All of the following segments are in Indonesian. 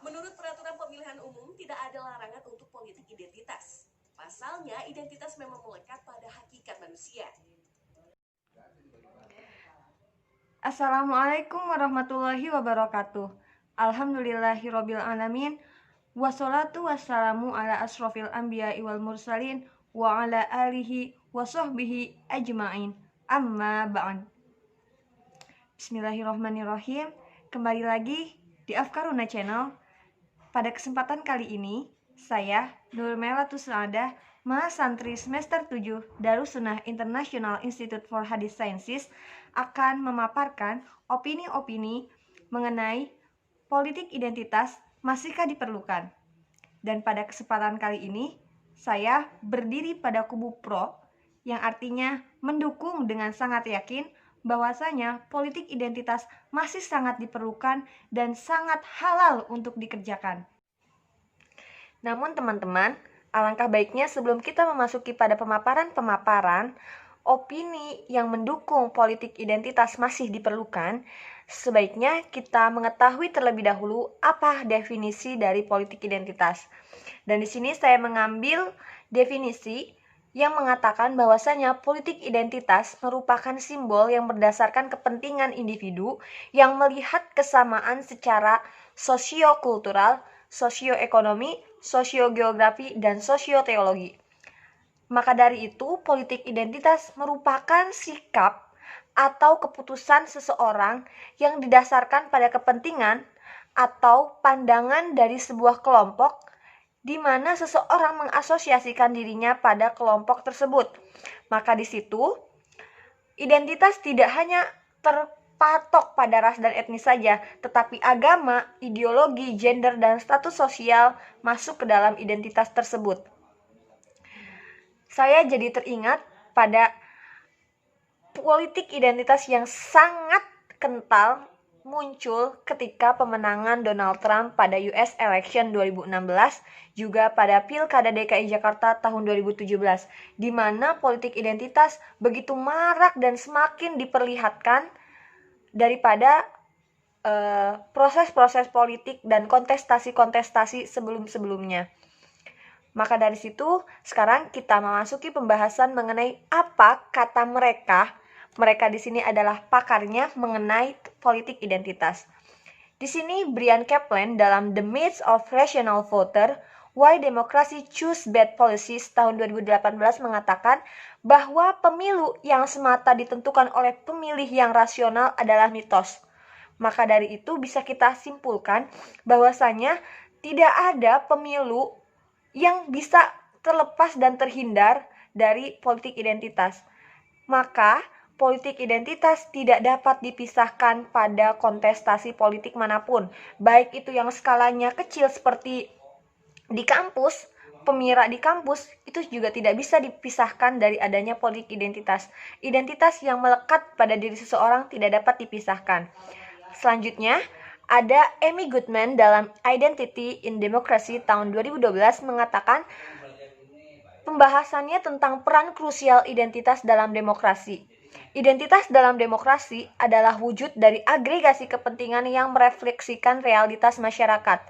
Menurut peraturan pemilihan umum, tidak ada larangan untuk politik identitas. Pasalnya, identitas memang melekat pada hakikat manusia. Assalamualaikum warahmatullahi wabarakatuh. Alhamdulillahirabbil alamin. Wassalatu wassalamu ala asrofil anbiya'i wal mursalin wa ala alihi wa sahbihi ajma'in. Amma ba'd. Bismillahirrahmanirrahim. Kembali lagi di Afkaruna Channel. Pada kesempatan kali ini, saya Nur Melatus Saadah, mahasantri semester 7 Darussunnah International Institute for Hadith Sciences, akan memaparkan opini-opini mengenai politik identitas masihkah diperlukan. Dan pada kesempatan kali ini, saya berdiri pada kubu pro, yang artinya mendukung dengan sangat yakin bahwasanya politik identitas masih sangat diperlukan dan sangat halal untuk dikerjakan. Namun teman-teman, alangkah baiknya sebelum kita memasuki pada pemaparan opini yang mendukung politik identitas masih diperlukan, sebaiknya kita mengetahui terlebih dahulu apa definisi dari politik identitas. Dan di sini saya mengambil definisi yang mengatakan bahwasanya politik identitas merupakan simbol yang berdasarkan kepentingan individu yang melihat kesamaan secara sosio-kultural, sosioekonomi, sosiogeografi, dan sosioteologi. Maka dari itu, politik identitas merupakan sikap atau keputusan seseorang yang didasarkan pada kepentingan atau pandangan dari sebuah kelompok di mana seseorang mengasosiasikan dirinya pada kelompok tersebut. Maka di situ, identitas tidak hanya terpatok pada ras dan etnis saja, tetapi agama, ideologi, gender, dan status sosial masuk ke dalam identitas tersebut. Saya jadi teringat pada politik identitas yang sangat kental muncul ketika pemenangan Donald Trump pada US Election 2016, juga pada Pilkada DKI Jakarta tahun 2017, di mana politik identitas begitu marak dan semakin diperlihatkan daripada proses-proses politik dan kontestasi-kontestasi sebelum-sebelumnya. Maka dari situ, sekarang kita memasuki pembahasan mengenai apa kata mereka. Mereka di sini adalah pakarnya mengenai politik identitas. Di sini Brian Kaplan dalam The Myth of Rational Voter, Why Democracy Choose Bad Policies tahun 2018 mengatakan bahwa pemilu yang semata ditentukan oleh pemilih yang rasional adalah mitos. Maka dari itu bisa kita simpulkan bahwasanya tidak ada pemilu yang bisa terlepas dan terhindar dari politik identitas. Maka politik identitas tidak dapat dipisahkan pada kontestasi politik manapun, baik itu yang skalanya kecil seperti di kampus, pemira di kampus, itu juga tidak bisa dipisahkan dari adanya politik identitas. Identitas yang melekat pada diri seseorang tidak dapat dipisahkan. Selanjutnya, ada Amy Goodman dalam Identity in Democracy tahun 2012 mengatakan pembahasannya tentang peran krusial identitas dalam demokrasi. Identitas dalam demokrasi adalah wujud dari agregasi kepentingan yang merefleksikan realitas masyarakat.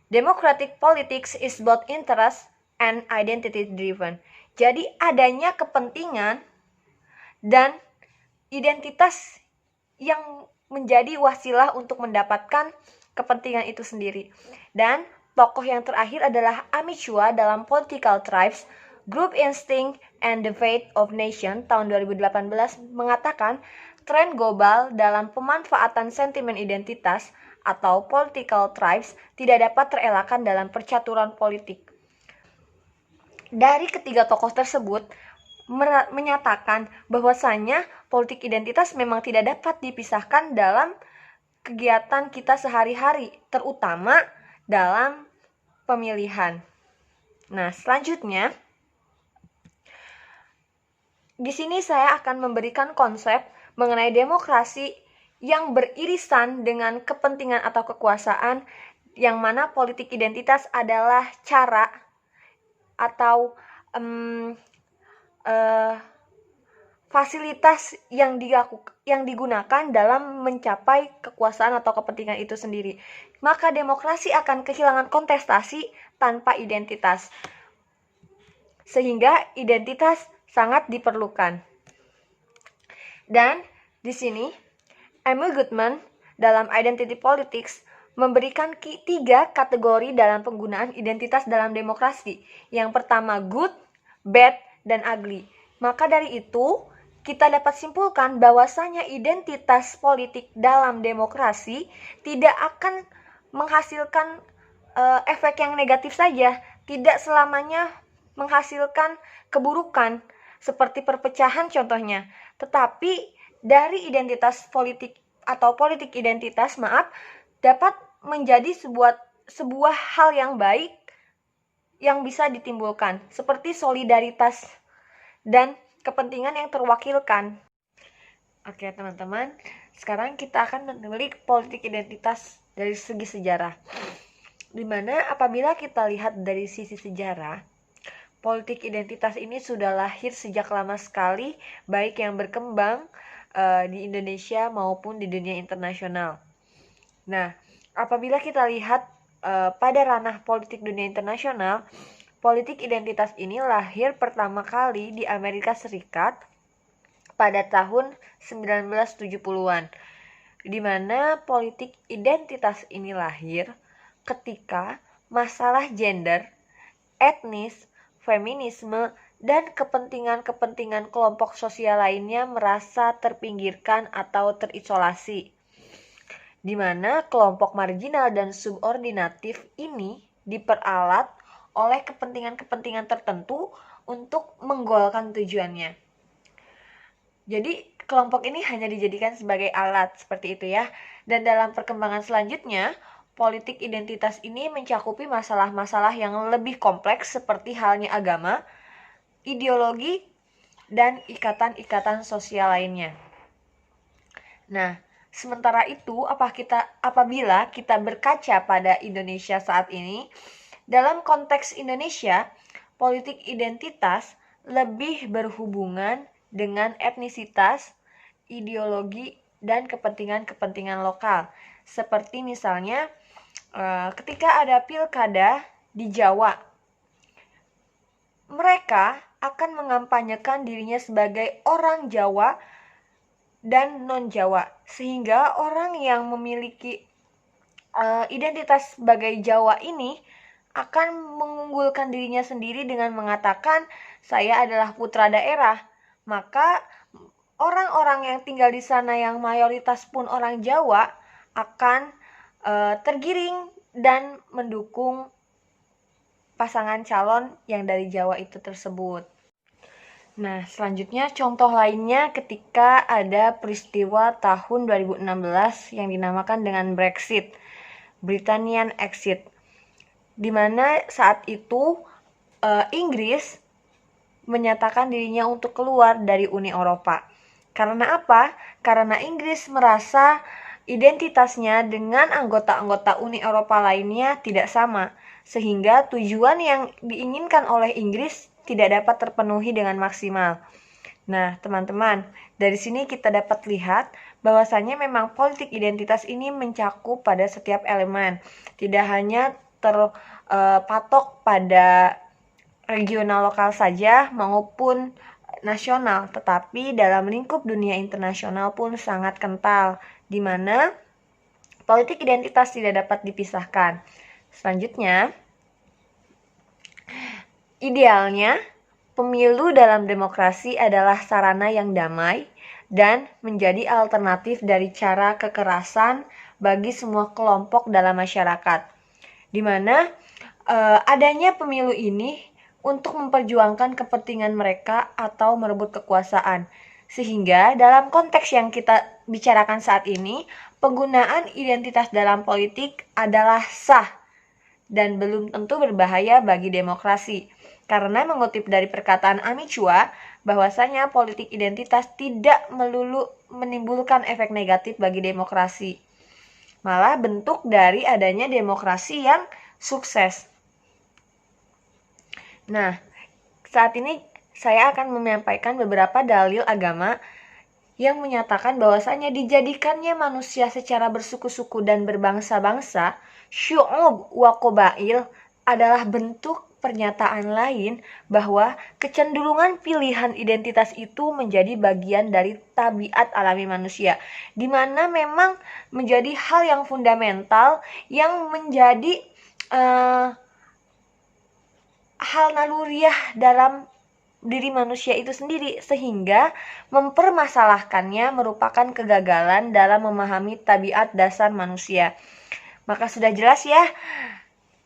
Democratic politics is both interest and identity driven. Jadi adanya kepentingan dan identitas yang menjadi wasilah untuk mendapatkan kepentingan itu sendiri. Dan tokoh yang terakhir adalah Amy Chua dalam Political Tribes, Group Instinct and the Fate of Nation tahun 2018 mengatakan tren global dalam pemanfaatan sentimen identitas atau political tribes tidak dapat terelakkan dalam percaturan politik. Dari ketiga tokoh tersebut menyatakan bahwasanya politik identitas memang tidak dapat dipisahkan dalam kegiatan kita sehari-hari, terutama dalam pemilihan. Nah, selanjutnya di sini saya akan memberikan konsep mengenai demokrasi yang beririsan dengan kepentingan atau kekuasaan, yang mana politik identitas adalah cara atau fasilitas yang digunakan dalam mencapai kekuasaan atau kepentingan itu sendiri. Maka demokrasi akan kehilangan kontestasi tanpa identitas. Sehingga identitas sangat diperlukan. Dan di sini Emil Goodman dalam Identity Politics memberikan 3 kategori dalam penggunaan identitas dalam demokrasi. Yang pertama good, bad, dan ugly. Maka dari itu, kita dapat simpulkan bahwasanya identitas politik dalam demokrasi tidak akan menghasilkan efek yang negatif saja, tidak selamanya menghasilkan keburukan seperti perpecahan contohnya. Tetapi dari identitas politik atau politik identitas, dapat menjadi sebuah hal yang baik yang bisa ditimbulkan, seperti solidaritas dan kepentingan yang terwakilkan. Oke teman-teman, sekarang kita akan menelik politik identitas dari segi sejarah. Dimana apabila kita lihat dari sisi sejarah, politik identitas ini sudah lahir sejak lama sekali, baik yang berkembang di Indonesia maupun di dunia internasional. Nah, apabila kita lihat pada ranah politik dunia internasional, politik identitas ini lahir pertama kali di Amerika Serikat pada tahun 1970-an, di mana politik identitas ini lahir ketika masalah gender, etnis, feminisme, dan kepentingan-kepentingan kelompok sosial lainnya merasa terpinggirkan atau terisolasi, di mana kelompok marginal dan subordinatif ini diperalat oleh kepentingan-kepentingan tertentu untuk menggolkan tujuannya. Jadi kelompok ini hanya dijadikan sebagai alat seperti itu ya. Dan dalam perkembangan selanjutnya, politik identitas ini mencakupi masalah-masalah yang lebih kompleks seperti halnya agama, ideologi, dan ikatan-ikatan sosial lainnya. Nah, sementara itu, apabila kita berkaca pada Indonesia saat ini, dalam konteks Indonesia, politik identitas lebih berhubungan dengan etnisitas, ideologi, dan kepentingan-kepentingan lokal. Seperti misalnya, ketika ada pilkada di Jawa, mereka akan mengampanyekan dirinya sebagai orang Jawa dan non-Jawa, sehingga orang yang memiliki identitas sebagai Jawa ini akan mengunggulkan dirinya sendiri dengan mengatakan saya adalah putra daerah. Maka orang-orang yang tinggal di sana yang mayoritas pun orang Jawa akan tergiring dan mendukung pasangan calon yang dari Jawa itu tersebut. Nah, selanjutnya contoh lainnya ketika ada peristiwa tahun 2016 yang dinamakan dengan Brexit, Britannian Exit, di mana saat itu Inggris menyatakan dirinya untuk keluar dari Uni Eropa. Karena apa? Karena Inggris merasa identitasnya dengan anggota-anggota Uni Eropa lainnya tidak sama, sehingga tujuan yang diinginkan oleh Inggris tidak dapat terpenuhi dengan maksimal. Nah, teman-teman, dari sini kita dapat lihat bahwasanya memang politik identitas ini mencakup pada setiap elemen, tidak hanya terpatok pada regional lokal saja maupun nasional, tetapi dalam lingkup dunia internasional pun sangat kental, di mana politik identitas tidak dapat dipisahkan. Selanjutnya, idealnya, pemilu dalam demokrasi adalah sarana yang damai dan menjadi alternatif dari cara kekerasan bagi semua kelompok dalam masyarakat, di mana adanya pemilu ini untuk memperjuangkan kepentingan mereka atau merebut kekuasaan. Sehingga dalam konteks yang kita bicarakan saat ini, penggunaan identitas dalam politik adalah sah dan belum tentu berbahaya bagi demokrasi. Karena mengutip dari perkataan Amy Chua, bahwasanya politik identitas tidak melulu menimbulkan efek negatif bagi demokrasi. Malah bentuk dari adanya demokrasi yang sukses. Nah, saat ini saya akan menyampaikan beberapa dalil agama yang menyatakan bahwasanya dijadikannya manusia secara bersuku-suku dan berbangsa-bangsa, syu'ub wa qabail, adalah bentuk pernyataan lain bahwa kecenderungan pilihan identitas itu menjadi bagian dari tabiat alami manusia, di mana memang menjadi hal yang fundamental yang menjadi hal naluriah dalam diri manusia itu sendiri, sehingga mempermasalahkannya merupakan kegagalan dalam memahami tabiat dasar manusia. Maka sudah jelas ya,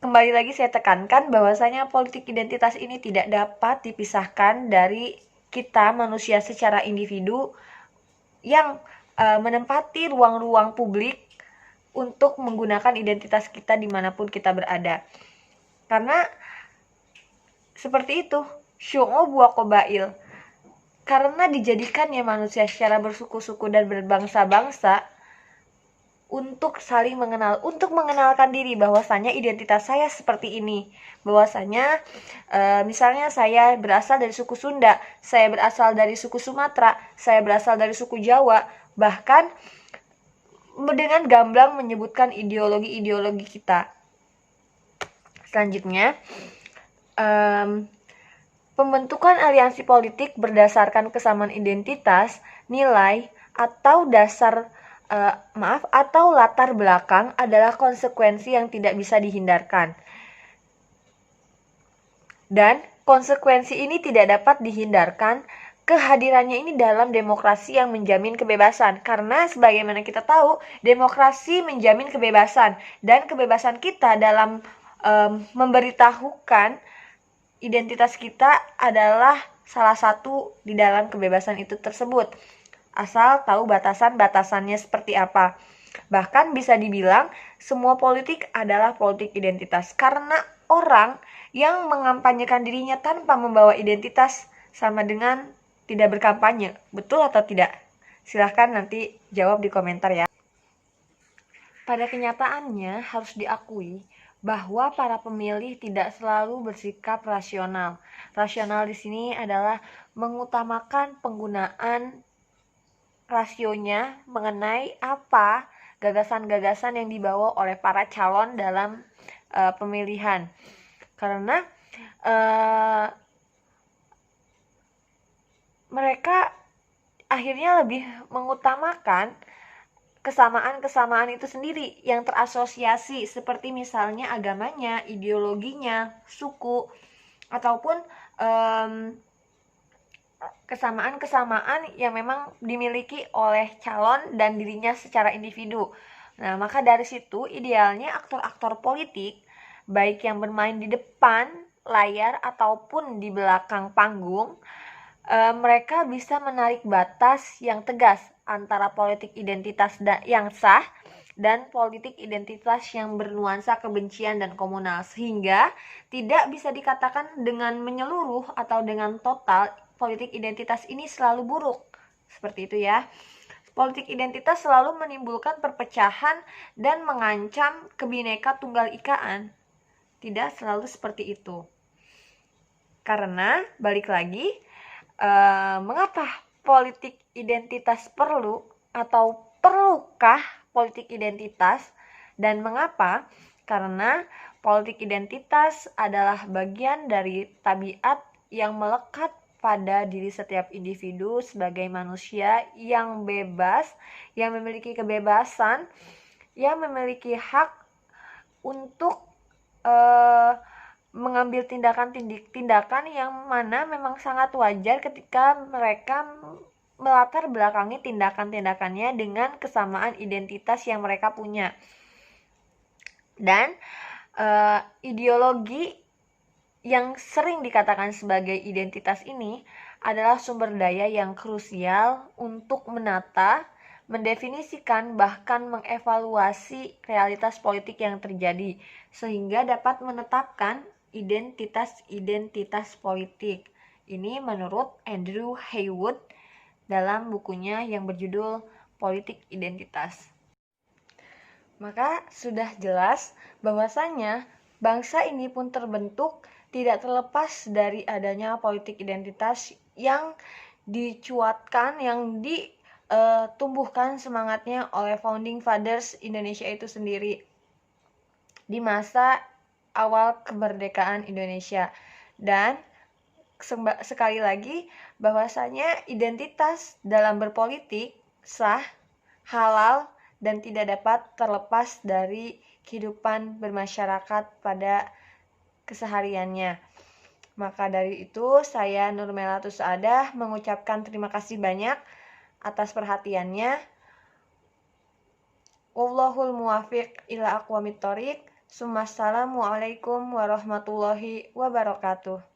kembali lagi saya tekankan bahwasanya politik identitas ini tidak dapat dipisahkan dari kita manusia secara individu yang menempati ruang-ruang publik untuk menggunakan identitas kita dimanapun kita berada. Karena seperti itu, syu'ub wa qabail, karena dijadikannya manusia secara bersuku-suku dan berbangsa-bangsa untuk saling mengenal, untuk mengenalkan diri bahwasanya identitas saya seperti ini, bahwasanya misalnya saya berasal dari suku Sunda, saya berasal dari suku Sumatera, saya berasal dari suku Jawa, bahkan dengan gamblang menyebutkan ideologi-ideologi kita. Selanjutnya, pembentukan aliansi politik berdasarkan kesamaan identitas, nilai, atau atau latar belakang adalah konsekuensi yang tidak bisa dihindarkan. Dan konsekuensi ini tidak dapat dihindarkan kehadirannya ini dalam demokrasi yang menjamin kebebasan. Karena sebagaimana kita tahu, demokrasi menjamin kebebasan, dan kebebasan kita dalam memberitahukan identitas kita adalah salah satu di dalam kebebasan itu tersebut. Asal tahu batasan-batasannya seperti apa. Bahkan bisa dibilang semua politik adalah politik identitas, karena orang yang mengampanyekan dirinya tanpa membawa identitas sama dengan tidak berkampanye. Betul atau tidak? Silahkan nanti jawab di komentar ya. Pada kenyataannya harus diakui bahwa para pemilih tidak selalu bersikap rasional. Rasional di sini adalah mengutamakan penggunaan rasionya mengenai apa gagasan-gagasan yang dibawa oleh para calon dalam pemilihan. Karena mereka akhirnya lebih mengutamakan kesamaan-kesamaan itu sendiri yang terasosiasi, seperti misalnya agamanya, ideologinya, suku, ataupun kesamaan-kesamaan yang memang dimiliki oleh calon dan dirinya secara individu. Nah, maka dari situ idealnya aktor-aktor politik, baik yang bermain di depan layar ataupun di belakang panggung, mereka bisa menarik batas yang tegas antara politik identitas yang sah dan politik identitas yang bernuansa kebencian dan komunal, sehingga tidak bisa dikatakan dengan menyeluruh atau dengan total politik identitas ini selalu buruk. Seperti itu ya. Politik identitas selalu menimbulkan perpecahan dan mengancam Kebhinneka Tunggal Ikaan. Tidak selalu seperti itu. Karena balik lagi, mengapa politik identitas perlu, atau perlukah politik identitas, dan mengapa? Karena politik identitas adalah bagian dari tabiat yang melekat pada diri setiap individu sebagai manusia yang bebas, yang memiliki kebebasan, yang memiliki hak untuk mengambil tindakan yang mana memang sangat wajar ketika mereka melatar belakangi tindakan-tindakannya dengan kesamaan identitas yang mereka punya. Dan ideologi yang sering dikatakan sebagai identitas ini adalah sumber daya yang krusial untuk menata, mendefinisikan, bahkan mengevaluasi realitas politik yang terjadi, sehingga dapat menetapkan identitas politik. Ini menurut Andrew Haywood dalam bukunya yang berjudul Politik Identitas. Maka sudah jelas bahwasanya bangsa ini pun terbentuk tidak terlepas dari adanya politik identitas yang dicuatkan, yang ditumbuhkan semangatnya oleh Founding Fathers Indonesia itu sendiri di masa awal kemerdekaan Indonesia. Dan sekali lagi bahwasanya identitas dalam berpolitik sah, halal, dan tidak dapat terlepas dari kehidupan bermasyarakat pada kesehariannya. Maka dari itu saya Nurmela Tusaadah mengucapkan terima kasih banyak atas perhatiannya. Wallahul muwafiq ila aqwamit thoriq. Assalamualaikum warahmatullahi wabarakatuh.